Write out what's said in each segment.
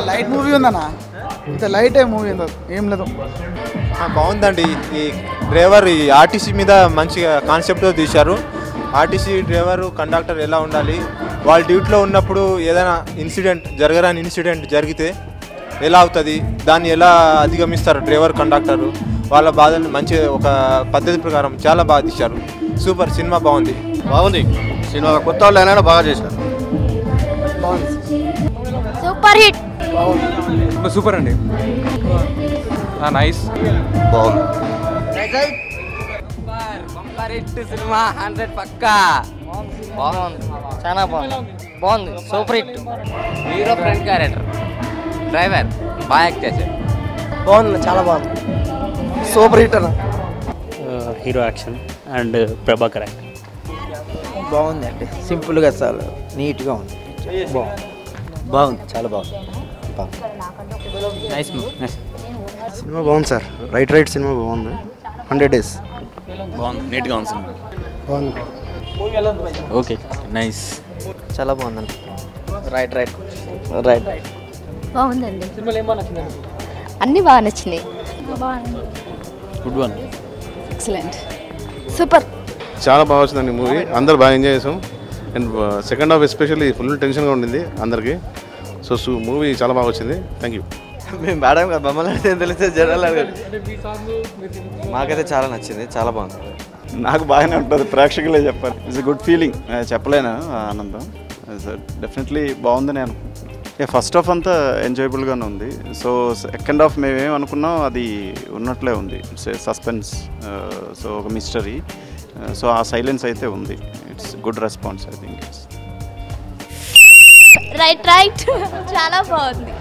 Light movie ఉందన్నా, ఇంత light movie ఉందో ఏం లేదు. బాగుందండి. ఈ డ్రైవర్ ఈ ఆర్టీసీ మీద మంచిగా కాన్సెప్ట్తో తీశారు. ఆర్టీసీ డ్రైవరు కండక్టర్ ఎలా ఉండాలి, వాళ్ళ డ్యూటీలో ఉన్నప్పుడు ఏదైనా జరగరాని ఇన్సిడెంట్ జరిగితే ఎలా అవుతుంది, దాన్ని ఎలా అధిగమిస్తారు డ్రైవర్ కండక్టరు, వాళ్ళ బాధని మంచి ఒక పద్ధతి ప్రకారం చాలా బాగా తీశారు. సూపర్ సినిమా బాగుంది. సినిమా కొత్త వాళ్ళు అయినా బాగా చేశారు. Super hit. సూపర్ అండి. నైస్. బాగుంది. సినిమా 100 పక్కా. బాగుంది, చాలా బాగుంది. Super hit. Hero friend character, driver బాగా యాక్ట్ చేశాడు. బాగుంది, చాలా బాగుంది. సూపర్ హిట్ అన్న. Hero action and Prabhakar action బాగుంది అండి. సింపుల్గా చాలా నీట్గా ఉంది. బాగుంది, చాలా బాగుంది. నైస్. సినిమా బాగుంది సార్. రైట్ సినిమా బాగుంది. 100 days బాగుంది, నీట్గా ఉంది సినిమా. బాగుంది. Okay, nice. చాలా బాగుందండి. రైట్ బాగుందండి. అన్నీ బాగా నచ్చినాయి. Good one. ఎక్సలెంట్. సూపర్. చాలా బాగా వచ్చిందండి మూవీ. అందరు బాగా ఎంజాయ్ చేసాం. And second half especially full టెన్షన్గా ఉండింది అందరికీ. సో మూవీ చాలా బాగా వచ్చింది. Thank you. మేము మేడం కదా, మమ్మల్ని తెలిసే జనాలు మాకైతే చాలా నచ్చింది, చాలా బాగుంది. నాకు బాగానే ఉంటుంది, ప్రేక్షకులే చెప్పాలి. ఇట్స్ గుడ్ ఫీలింగ్, చెప్పలేను ఆనందం. డెఫినెట్లీ బాగుందని అనుకుంటున్నాను. ఫస్ట్ హాఫ్ అంతా ఎంజాయబుల్గానే ఉంది. సో సెకండ్ హాఫ్ మేమేం అనుకున్నాం అది ఉన్నట్లే ఉంది. ఇట్స్ సస్పెన్స్, సో ఒక మిస్టరీ. సో ఆ సైలెన్స్ అయితే ఉంది. It's good response I think. Right. చాలా బాగుంది,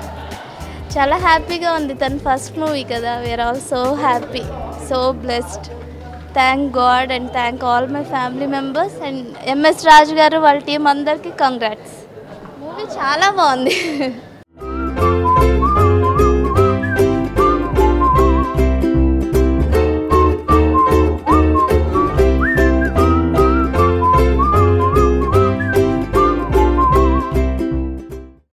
చాలా హ్యాపీగా ఉంది. తన ఫస్ట్ మూవీ కదా. We are all so happy, so blessed. Thank god and thank all my family members and MS Raju garu వాళ్ళ టీం అందరికీ కంగ్రాట్స్. మూవీ చాలా బాగుంది.